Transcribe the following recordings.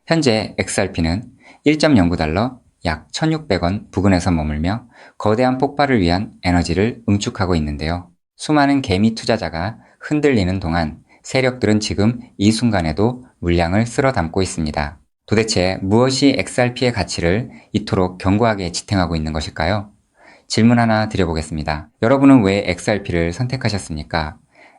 현재 XRP는 1.09달러 약 1,600원 부근에서 머물며 거대한 폭발을 위한 에너지를 응축하고 있는데요. 수많은 개미 투자자가 흔들리는 동안 세력들은 지금 이 순간에도 물량을 쓸어 담고 있습니다. 도대체 무엇이 XRP의 가치를 이토록 견고하게 지탱하고 있는 것일까요? 질문 하나 드려보겠습니다. 여러분은 왜 XRP를 선택하셨습니까?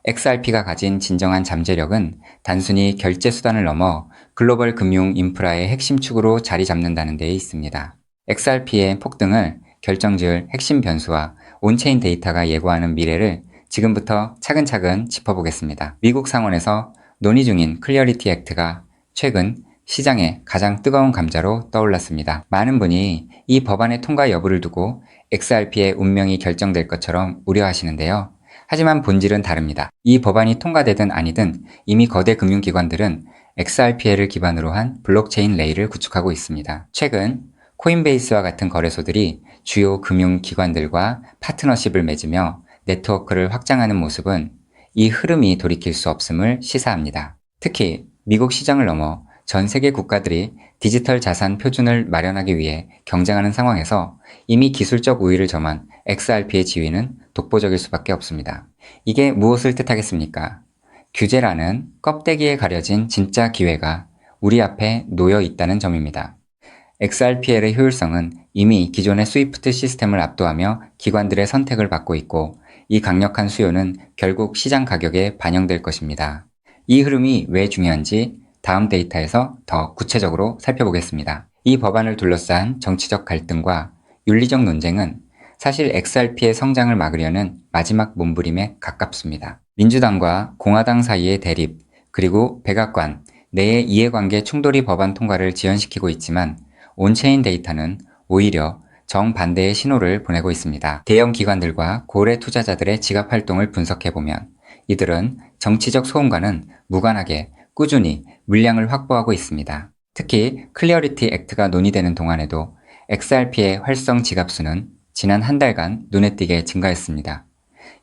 XRP가 가진 진정한 잠재력은 단순히 결제 수단을 넘어 글로벌 금융 인프라의 핵심 축으로 자리 잡는다는 데에 있습니다. XRP의 폭등을 결정지을 핵심 변수와 온체인 데이터가 예고하는 미래를 지금부터 차근차근 짚어보겠습니다. 미국 상원에서 논의 중인 클리어리티 액트가 최근 시장의 가장 뜨거운 감자로 떠올랐습니다. 많은 분이 이 법안의 통과 여부를 두고 XRP의 운명이 결정될 것처럼 우려하시는데요. 하지만 본질은 다릅니다. 이 법안이 통과되든 아니든 이미 거대 금융기관들은 XRP를 기반으로 한 블록체인 레일을 구축하고 있습니다. 최근 코인베이스와 같은 거래소들이 주요 금융기관들과 파트너십을 맺으며 네트워크를 확장하는 모습은 이 흐름이 돌이킬 수 없음을 시사합니다. 특히 미국 시장을 넘어 전 세계 국가들이 디지털 자산 표준을 마련하기 위해 경쟁하는 상황에서 이미 기술적 우위를 점한 XRP의 지위는 독보적일 수밖에 없습니다. 이게 무엇을 뜻하겠습니까? 규제라는 껍데기에 가려진 진짜 기회가 우리 앞에 놓여 있다는 점입니다. XRPL의 효율성은 이미 기존의 스위프트 시스템을 압도하며 기관들의 선택을 받고 있고 이 강력한 수요는 결국 시장 가격에 반영될 것입니다. 이 흐름이 왜 중요한지 다음 데이터에서 더 구체적으로 살펴보겠습니다. 이 법안을 둘러싼 정치적 갈등과 윤리적 논쟁은 사실 XRP의 성장을 막으려는 마지막 몸부림에 가깝습니다. 민주당과 공화당 사이의 대립, 그리고 백악관 내의 이해관계 충돌이 법안 통과를 지연시키고 있지만 온체인 데이터는 오히려 정반대의 신호를 보내고 있습니다. 대형 기관들과 고래 투자자들의 지갑 활동을 분석해보면 이들은 정치적 소음과는 무관하게 꾸준히 물량을 확보하고 있습니다. 특히 클리어리티 액트가 논의되는 동안에도 XRP의 활성 지갑수는 지난 한 달간 눈에 띄게 증가했습니다.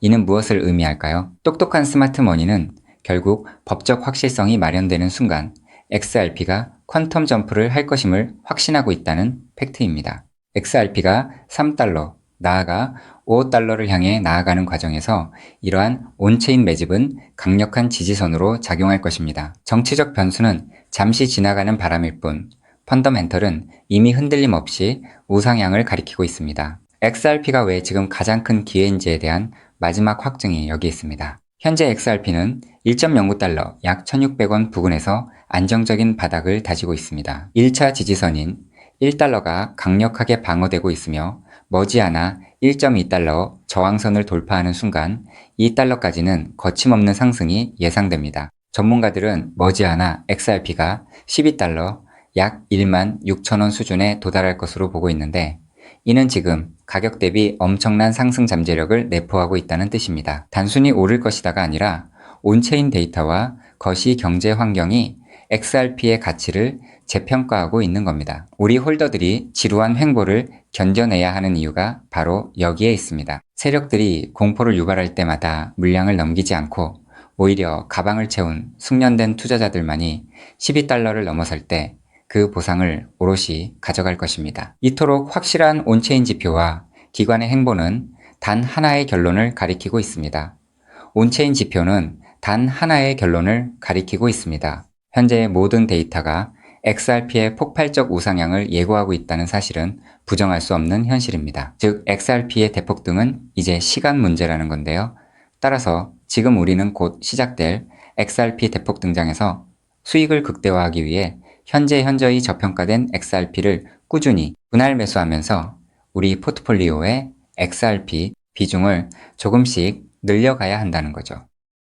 이는 무엇을 의미할까요? 똑똑한 스마트머니는 결국 법적 확실성이 마련되는 순간 XRP가 퀀텀 점프를 할 것임을 확신하고 있다는 팩트입니다. XRP가 3달러, 나아가 5달러를 향해 나아가는 과정에서 이러한 온체인 매집은 강력한 지지선으로 작용할 것입니다. 정치적 변수는 잠시 지나가는 바람일 뿐, 펀더멘털은 이미 흔들림 없이 우상향을 가리키고 있습니다. XRP가 왜 지금 가장 큰 기회인지에 대한 마지막 확증이 여기 있습니다. 현재 XRP는 1.09달러 약 1,600원 부근에서 안정적인 바닥을 다지고 있습니다. 1차 지지선인 1달러가 강력하게 방어되고 있으며 머지않아 1.2달러 저항선을 돌파하는 순간 2달러까지는 거침없는 상승이 예상됩니다. 전문가들은 머지않아 XRP가 12달러 약 16,000원 수준에 도달할 것으로 보고 있는데 이는 지금 가격 대비 엄청난 상승 잠재력을 내포하고 있다는 뜻입니다. 단순히 오를 것이다가 아니라 온체인 데이터와 거시 경제 환경이 XRP의 가치를 재평가하고 있는 겁니다. 우리 홀더들이 지루한 횡보를 견뎌내야 하는 이유가 바로 여기에 있습니다. 세력들이 공포를 유발할 때마다 물량을 넘기지 않고 오히려 가방을 채운 숙련된 투자자들만이 12달러를 넘어설 때 그 보상을 오롯이 가져갈 것입니다. 이토록 확실한 온체인 지표와 기관의 행보는 단 하나의 결론을 가리키고 있습니다. 온체인 지표는 단 하나의 결론을 가리키고 있습니다. 현재의 모든 데이터가 XRP의 폭발적 우상향을 예고하고 있다는 사실은 부정할 수 없는 현실입니다. 즉, XRP의 대폭등은 이제 시간 문제라는 건데요. 따라서 지금 우리는 곧 시작될 XRP 대폭 등장에서 수익을 극대화하기 위해 현저히 저평가된 XRP를 꾸준히 분할 매수하면서 우리 포트폴리오의 XRP 비중을 조금씩 늘려가야 한다는 거죠.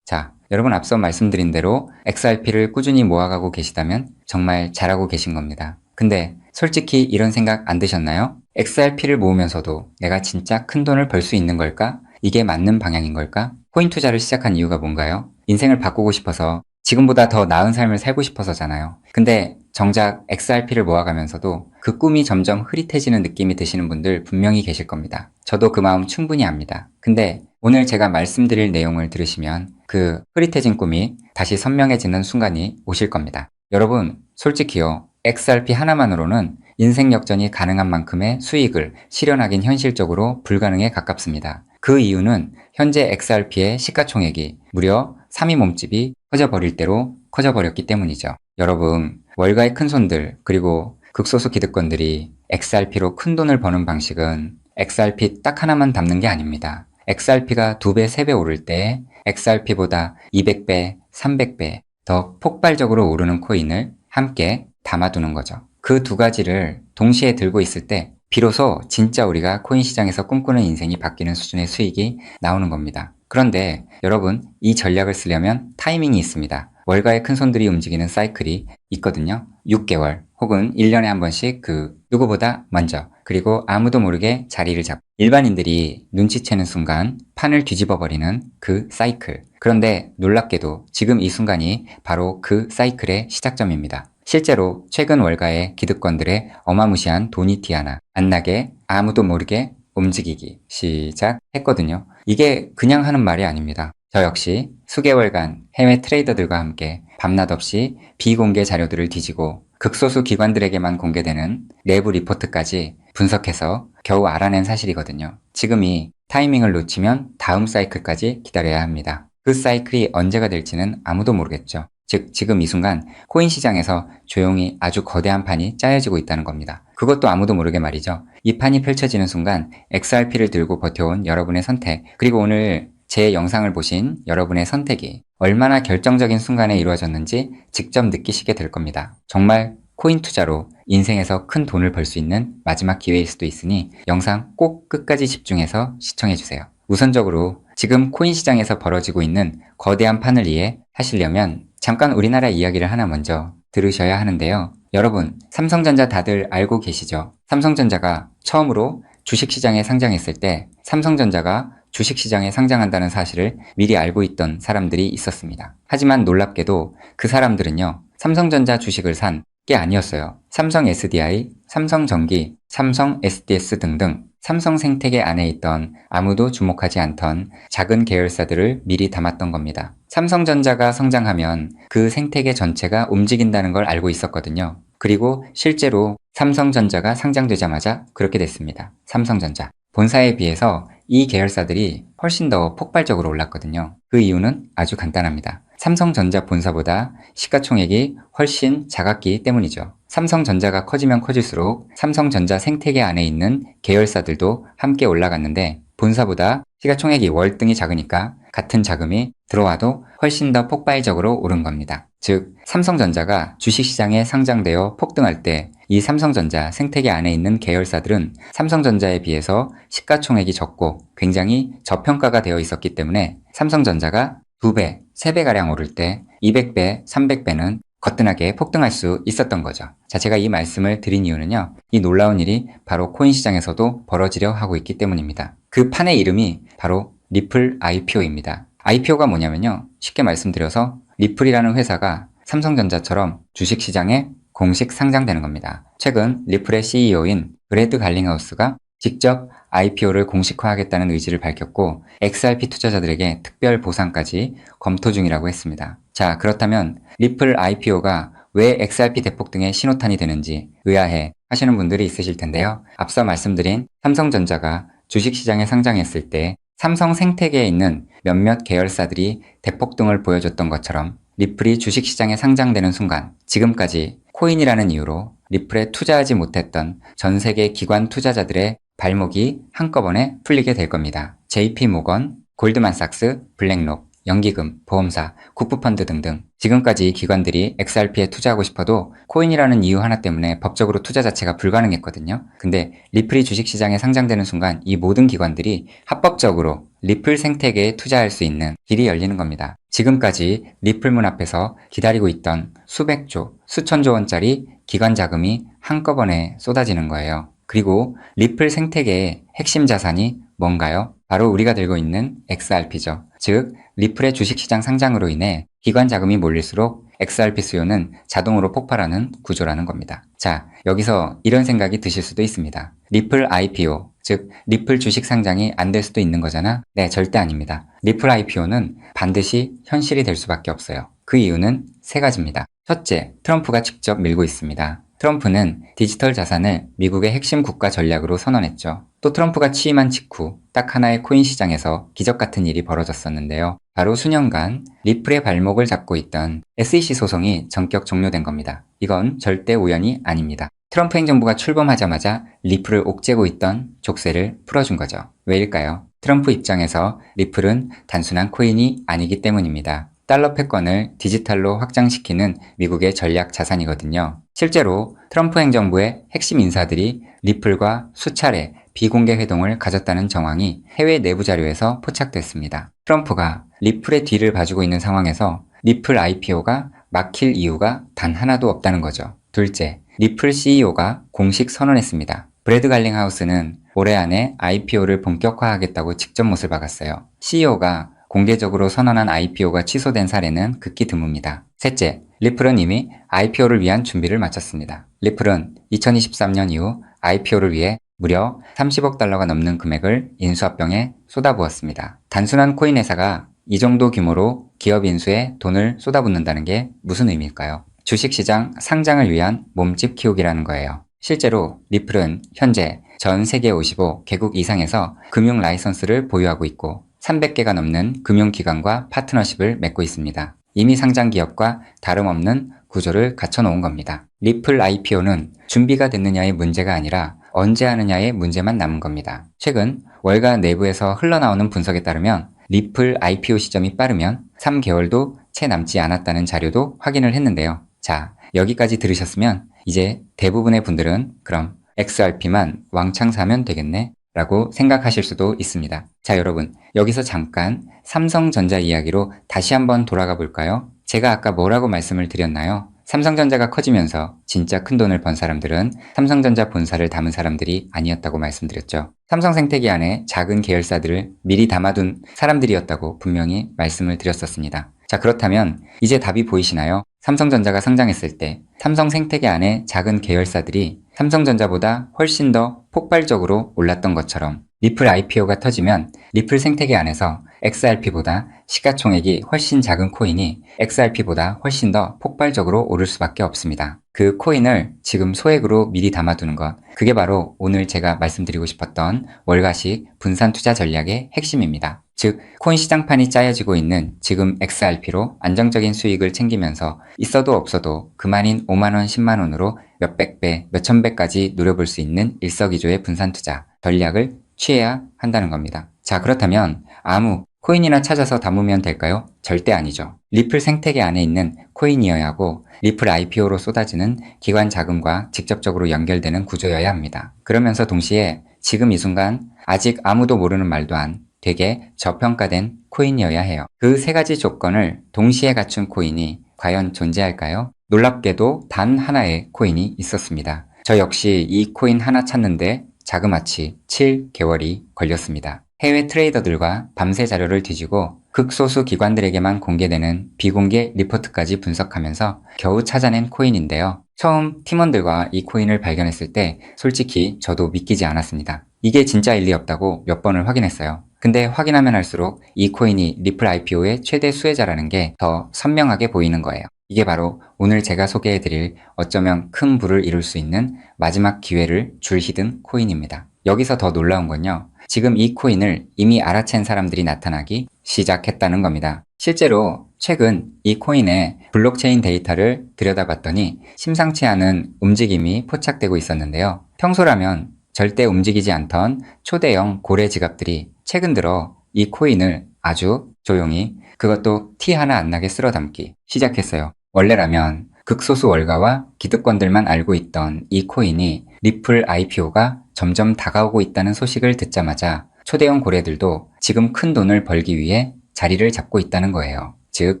자, 여러분 앞서 말씀드린 대로 XRP를 꾸준히 모아가고 계시다면 정말 잘하고 계신 겁니다. 근데 솔직히 이런 생각 안 드셨나요? XRP를 모으면서도 내가 진짜 큰 돈을 벌 수 있는 걸까? 이게 맞는 방향인 걸까? 코인 투자를 시작한 이유가 뭔가요? 인생을 바꾸고 싶어서 지금보다 더 나은 삶을 살고 싶어서잖아요. 근데 정작 XRP를 모아가면서도 그 꿈이 점점 흐릿해지는 느낌이 드시는 분들 분명히 계실 겁니다. 저도 그 마음 충분히 압니다. 근데 오늘 제가 말씀드릴 내용을 들으시면 그 흐릿해진 꿈이 다시 선명해지는 순간이 오실 겁니다. 여러분, 솔직히요. XRP 하나만으로는 인생 역전이 가능한 만큼의 수익을 실현하긴 현실적으로 불가능에 가깝습니다. 그 이유는 현재 XRP의 시가총액이 무려 3위 몸집이 커져버릴 대로 커져버렸기 때문이죠. 여러분, 월가의 큰손들 그리고 극소수 기득권들이 XRP로 큰 돈을 버는 방식은 XRP 딱 하나만 담는 게 아닙니다. XRP가 2배, 3배 오를 때 XRP보다 200배, 300배 더 폭발적으로 오르는 코인을 함께 담아두는 거죠. 그 두 가지를 동시에 들고 있을 때 비로소 진짜 우리가 코인 시장에서 꿈꾸는 인생이 바뀌는 수준의 수익이 나오는 겁니다. 그런데 여러분, 이 전략을 쓰려면 타이밍이 있습니다. 월가의 큰손들이 움직이는 사이클이 있거든요. 6개월 혹은 1년에 한 번씩 누구보다 먼저 그리고 아무도 모르게 자리를 잡고 일반인들이 눈치채는 순간 판을 뒤집어 버리는 그 사이클. 그런데 놀랍게도 지금 이 순간이 바로 그 사이클의 시작점입니다. 실제로 최근 월가의 기득권들의 어마무시한 돈이 티 하나 안 나게 아무도 모르게 움직이기 시작했거든요. 이게 그냥 하는 말이 아닙니다. 저 역시 수개월간 해외 트레이더들과 함께 밤낮 없이 비공개 자료들을 뒤지고 극소수 기관들에게만 공개되는 내부 리포트까지 분석해서 겨우 알아낸 사실이거든요. 지금이 타이밍을 놓치면 다음 사이클까지 기다려야 합니다. 그 사이클이 언제가 될지는 아무도 모르겠죠. 즉 지금 이 순간 코인 시장에서 조용히 아주 거대한 판이 짜여지고 있다는 겁니다. 그것도 아무도 모르게 말이죠. 이 판이 펼쳐지는 순간 XRP를 들고 버텨온 여러분의 선택, 그리고 오늘 제 영상을 보신 여러분의 선택이 얼마나 결정적인 순간에 이루어졌는지 직접 느끼시게 될 겁니다. 정말 코인 투자로 인생에서 큰 돈을 벌 수 있는 마지막 기회일 수도 있으니 영상 꼭 끝까지 집중해서 시청해주세요. 우선적으로 지금 코인 시장에서 벌어지고 있는 거대한 판을 이해하시려면 잠깐 우리나라 이야기를 하나 먼저 들으셔야 하는데요. 여러분, 삼성전자 다들 알고 계시죠? 삼성전자가 처음으로 주식시장에 상장했을 때 삼성전자가 주식시장에 상장한다는 사실을 미리 알고 있던 사람들이 있었습니다. 하지만 놀랍게도 그 사람들은요, 삼성전자 주식을 산 게 아니었어요. 삼성 SDI, 삼성전기, 삼성 SDS 등등 삼성 생태계 안에 있던 아무도 주목하지 않던 작은 계열사들을 미리 담았던 겁니다. 삼성전자가 성장하면 그 생태계 전체가 움직인다는 걸 알고 있었거든요. 그리고 실제로 삼성전자가 상장되자마자 그렇게 됐습니다. 삼성전자. 본사에 비해서 이 계열사들이 훨씬 더 폭발적으로 올랐거든요. 그 이유는 아주 간단합니다. 삼성전자 본사보다 시가총액이 훨씬 작았기 때문이죠. 삼성전자가 커지면 커질수록 삼성전자 생태계 안에 있는 계열사들도 함께 올라갔는데 본사보다 시가총액이 월등히 작으니까 같은 자금이 들어와도 훨씬 더 폭발적으로 오른 겁니다. 즉, 삼성전자가 주식시장에 상장되어 폭등할 때 이 삼성전자 생태계 안에 있는 계열사들은 삼성전자에 비해서 시가총액이 적고 굉장히 저평가가 되어 있었기 때문에 삼성전자가 2배, 3배가량 오를 때 200배, 300배는 거뜬하게 폭등할 수 있었던 거죠. 자, 제가 이 말씀을 드린 이유는요. 이 놀라운 일이 바로 코인 시장에서도 벌어지려 하고 있기 때문입니다. 그 판의 이름이 바로 리플 IPO입니다. IPO가 뭐냐면요. 쉽게 말씀드려서 리플이라는 회사가 삼성전자처럼 주식시장에 공식 상장되는 겁니다. 최근 리플의 CEO인 브래드 갈링하우스가 직접 IPO를 공식화하겠다는 의지를 밝혔고 XRP 투자자들에게 특별 보상까지 검토 중이라고 했습니다. 자, 그렇다면 리플 IPO가 왜 XRP 대폭등의 신호탄이 되는지 의아해 하시는 분들이 있으실 텐데요. 앞서 말씀드린 삼성전자가 주식시장에 상장했을 때 삼성 생태계에 있는 몇몇 계열사들이 대폭등을 보여줬던 것처럼 리플이 주식시장에 상장되는 순간 지금까지 코인이라는 이유로 리플에 투자하지 못했던 전 세계 기관 투자자들의 발목이 한꺼번에 풀리게 될 겁니다. JP모건, 골드만삭스, 블랙록, 연기금, 보험사, 국부펀드 등등 지금까지 기관들이 XRP에 투자하고 싶어도 코인이라는 이유 하나 때문에 법적으로 투자 자체가 불가능했거든요. 근데 리플이 주식시장에 상장되는 순간 이 모든 기관들이 합법적으로 리플 생태계에 투자할 수 있는 길이 열리는 겁니다. 지금까지 리플문 앞에서 기다리고 있던 수백조, 수천조 원짜리 기관 자금이 한꺼번에 쏟아지는 거예요. 그리고 리플 생태계의 핵심 자산이 뭔가요? 바로 우리가 들고 있는 XRP죠. 즉, 리플의 주식시장 상장으로 인해 기관 자금이 몰릴수록 XRP 수요는 자동으로 폭발하는 구조라는 겁니다. 자, 여기서 이런 생각이 드실 수도 있습니다. 리플 IPO, 즉 리플 주식 상장이 안 될 수도 있는 거잖아? 네, 절대 아닙니다. 리플 IPO는 반드시 현실이 될 수밖에 없어요. 그 이유는 세 가지입니다. 첫째, 트럼프가 직접 밀고 있습니다. 트럼프는 디지털 자산을 미국의 핵심 국가 전략으로 선언했죠. 또 트럼프가 취임한 직후 딱 하나의 코인 시장에서 기적 같은 일이 벌어졌었는데요. 바로 수년간 리플의 발목을 잡고 있던 SEC 소송이 전격 종료된 겁니다. 이건 절대 우연이 아닙니다. 트럼프 행정부가 출범하자마자 리플을 옥죄고 있던 족쇄를 풀어준 거죠. 왜일까요? 트럼프 입장에서 리플은 단순한 코인이 아니기 때문입니다. 달러 패권을 디지털로 확장시키는 미국의 전략 자산이거든요. 실제로 트럼프 행정부의 핵심 인사들이 리플과 수차례 비공개 회동을 가졌다는 정황이 해외 내부 자료에서 포착됐습니다. 트럼프가 리플의 뒤를 봐주고 있는 상황에서 리플 IPO가 막힐 이유가 단 하나도 없다는 거죠. 둘째, 리플 CEO가 공식 선언했습니다. 브래드 갈링하우스는 올해 안에 IPO를 본격화하겠다고 직접 못을 박았어요. CEO가 공개적으로 선언한 IPO가 취소된 사례는 극히 드뭅니다. 셋째, 리플은 이미 IPO를 위한 준비를 마쳤습니다. 리플은 2023년 이후 IPO를 위해 무려 30억 달러가 넘는 금액을 인수합병에 쏟아부었습니다. 단순한 코인 회사가 이 정도 규모로 기업 인수에 돈을 쏟아붓는다는 게 무슨 의미일까요? 주식시장 상장을 위한 몸집 키우기라는 거예요. 실제로 리플은 현재 전 세계 55개국 이상에서 금융 라이선스를 보유하고 있고 300개가 넘는 금융기관과 파트너십을 맺고 있습니다. 이미 상장 기업과 다름없는 구조를 갖춰놓은 겁니다. 리플 IPO는 준비가 됐느냐의 문제가 아니라 언제 하느냐의 문제만 남은 겁니다. 최근 월가 내부에서 흘러나오는 분석에 따르면 리플 IPO 시점이 빠르면 3개월도 채 남지 않았다는 자료도 확인을 했는데요. 자, 여기까지 들으셨으면 이제 대부분의 분들은 그럼 XRP만 왕창 사면 되겠네 라고 생각하실 수도 있습니다. 자, 여러분, 여기서 잠깐 삼성전자 이야기로 다시 한번 돌아가 볼까요? 제가 아까 뭐라고 말씀을 드렸나요? 삼성전자가 커지면서 진짜 큰 돈을 번 사람들은 삼성전자 본사를 담은 사람들이 아니었다고 말씀드렸죠. 삼성생태계 안에 작은 계열사들을 미리 담아둔 사람들이었다고 분명히 말씀을 드렸었습니다. 자, 그렇다면 이제 답이 보이시나요? 삼성전자가 상장했을 때 삼성생태계 안에 작은 계열사들이 삼성전자보다 훨씬 더 폭발적으로 올랐던 것처럼 리플 IPO가 터지면 리플 생태계 안에서 XRP보다 시가총액이 훨씬 작은 코인이 XRP보다 훨씬 더 폭발적으로 오를 수밖에 없습니다. 그 코인을 지금 소액으로 미리 담아두는 것, 그게 바로 오늘 제가 말씀드리고 싶었던 월가식 분산 투자 전략의 핵심입니다. 즉, 코인 시장판이 짜여지고 있는 지금 XRP로 안정적인 수익을 챙기면서 있어도 없어도 그만인 5만원, 10만원으로 몇백 배, 몇천 배까지 노려볼 수 있는 일석이조의 분산 투자 전략을 취해야 한다는 겁니다. 자, 그렇다면 아무 코인이나 찾아서 담으면 될까요? 절대 아니죠. 리플 생태계 안에 있는 코인이어야 하고 리플 IPO로 쏟아지는 기관 자금과 직접적으로 연결되는 구조여야 합니다. 그러면서 동시에 지금 이 순간 아직 아무도 모르는 말도 안 되게 저평가된 코인이어야 해요. 그 세 가지 조건을 동시에 갖춘 코인이 과연 존재할까요? 놀랍게도 단 하나의 코인이 있었습니다. 저 역시 이 코인 하나 찾는데 자그마치 7개월이 걸렸습니다. 해외 트레이더들과 밤새 자료를 뒤지고 극소수 기관들에게만 공개되는 비공개 리포트까지 분석하면서 겨우 찾아낸 코인인데요. 처음 팀원들과 이 코인을 발견했을 때 솔직히 저도 믿기지 않았습니다. 이게 진짜일 리 없다고 몇 번을 확인했어요. 근데 확인하면 할수록 이 코인이 리플 IPO의 최대 수혜자라는 게 더 선명하게 보이는 거예요. 이게 바로 오늘 제가 소개해드릴 어쩌면 큰 부를 이룰 수 있는 마지막 기회를 줄히든 코인입니다. 여기서 더 놀라운 건요. 지금 이 코인을 이미 알아챈 사람들이 나타나기 시작했다는 겁니다. 실제로 최근 이 코인의 블록체인 데이터를 들여다봤더니 심상치 않은 움직임이 포착되고 있었는데요. 평소라면 절대 움직이지 않던 초대형 고래 지갑들이 최근 들어 이 코인을 아주 조용히 그것도 티 하나 안 나게 쓸어 담기 시작했어요. 원래라면 극소수 월가와 기득권들만 알고 있던 이 코인이 리플 IPO가 점점 다가오고 있다는 소식을 듣자마자 초대형 고래들도 지금 큰 돈을 벌기 위해 자리를 잡고 있다는 거예요. 즉,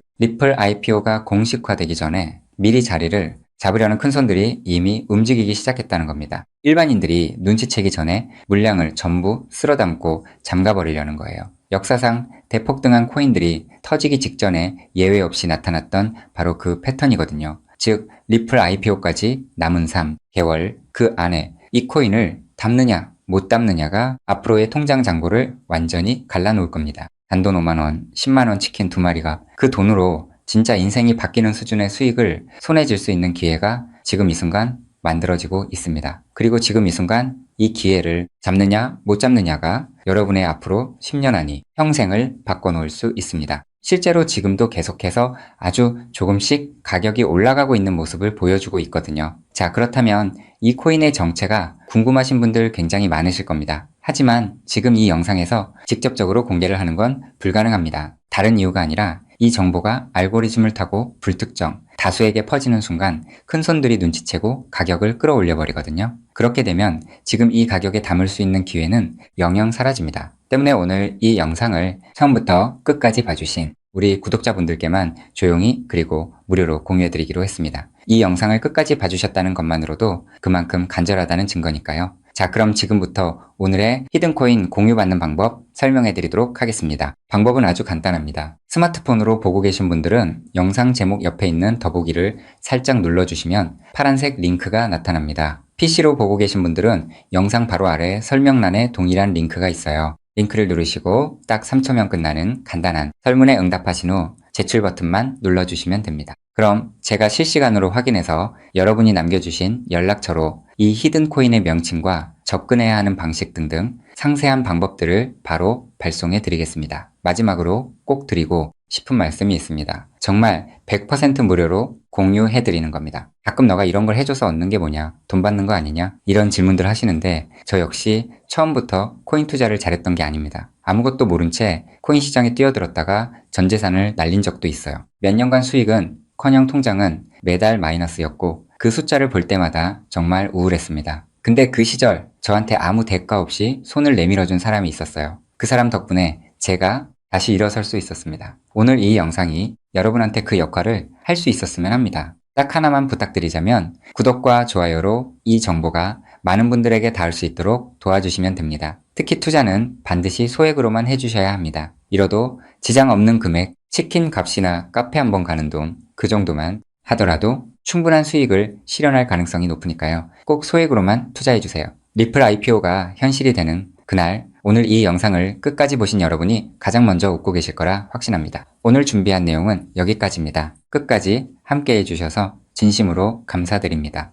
리플 IPO가 공식화되기 전에 미리 자리를 잡으려는 큰손들이 이미 움직이기 시작했다는 겁니다. 일반인들이 눈치채기 전에 물량을 전부 쓸어담고 잠가버리려는 거예요. 역사상 대폭등한 코인들이 터지기 직전에 예외 없이 나타났던 바로 그 패턴이거든요. 즉, 리플 IPO까지 남은 3개월 그 안에 이 코인을 담느냐 못 담느냐가 앞으로의 통장 잔고를 완전히 갈라놓을 겁니다. 단돈 5만원, 10만원 치킨 2마리가 그 돈으로 진짜 인생이 바뀌는 수준의 수익을 손에 쥘 수 있는 기회가 지금 이 순간 만들어지고 있습니다. 그리고 지금 이 순간 이 기회를 잡느냐 못 잡느냐가 여러분의 앞으로 10년 안이 평생을 바꿔놓을 수 있습니다. 실제로 지금도 계속해서 아주 조금씩 가격이 올라가고 있는 모습을 보여주고 있거든요. 자, 그렇다면 이 코인의 정체가 궁금하신 분들 굉장히 많으실 겁니다. 하지만 지금 이 영상에서 직접적으로 공개를 하는 건 불가능합니다. 다른 이유가 아니라 이 정보가 알고리즘을 타고 불특정, 다수에게 퍼지는 순간 큰 손들이 눈치채고 가격을 끌어올려 버리거든요. 그렇게 되면 지금 이 가격에 담을 수 있는 기회는 영영 사라집니다. 때문에 오늘 이 영상을 처음부터 끝까지 봐주신 우리 구독자분들께만 조용히 그리고 무료로 공유해드리기로 했습니다. 이 영상을 끝까지 봐주셨다는 것만으로도 그만큼 간절하다는 증거니까요. 자, 그럼 지금부터 오늘의 히든코인 공유받는 방법 설명해드리도록 하겠습니다. 방법은 아주 간단합니다. 스마트폰으로 보고 계신 분들은 영상 제목 옆에 있는 더보기를 살짝 눌러주시면 파란색 링크가 나타납니다. PC로 보고 계신 분들은 영상 바로 아래 설명란에 동일한 링크가 있어요. 링크를 누르시고 딱 3초면 끝나는 간단한 설문에 응답하신 후 제출 버튼만 눌러주시면 됩니다. 그럼 제가 실시간으로 확인해서 여러분이 남겨주신 연락처로 이 히든코인의 명칭과 접근해야 하는 방식 등등 상세한 방법들을 바로 발송해 드리겠습니다. 마지막으로 꼭 드리고 싶은 말씀이 있습니다. 정말 100% 무료로 공유해 드리는 겁니다. 가끔 너가 이런 걸 해줘서 얻는 게 뭐냐? 돈 받는 거 아니냐? 이런 질문들 하시는데 저 역시 처음부터 코인 투자를 잘했던 게 아닙니다. 아무것도 모른 채 코인 시장에 뛰어들었다가 전 재산을 날린 적도 있어요. 몇 년간 수익은 커녕 통장은 매달 마이너스였고 그 숫자를 볼 때마다 정말 우울했습니다. 근데 그 시절 저한테 아무 대가 없이 손을 내밀어준 사람이 있었어요. 그 사람 덕분에 제가 다시 일어설 수 있었습니다. 오늘 이 영상이 여러분한테 그 역할을 할 수 있었으면 합니다. 딱 하나만 부탁드리자면 구독과 좋아요로 이 정보가 많은 분들에게 닿을 수 있도록 도와주시면 됩니다. 특히 투자는 반드시 소액으로만 해주셔야 합니다. 이뤄도 지장 없는 금액, 치킨 값이나 카페 한번 가는 돈, 그 정도만 하더라도 충분한 수익을 실현할 가능성이 높으니까요. 꼭 소액으로만 투자해주세요. 리플 IPO가 현실이 되는 그날, 오늘 이 영상을 끝까지 보신 여러분이 가장 먼저 웃고 계실 거라 확신합니다. 오늘 준비한 내용은 여기까지입니다. 끝까지 함께 해주셔서 진심으로 감사드립니다.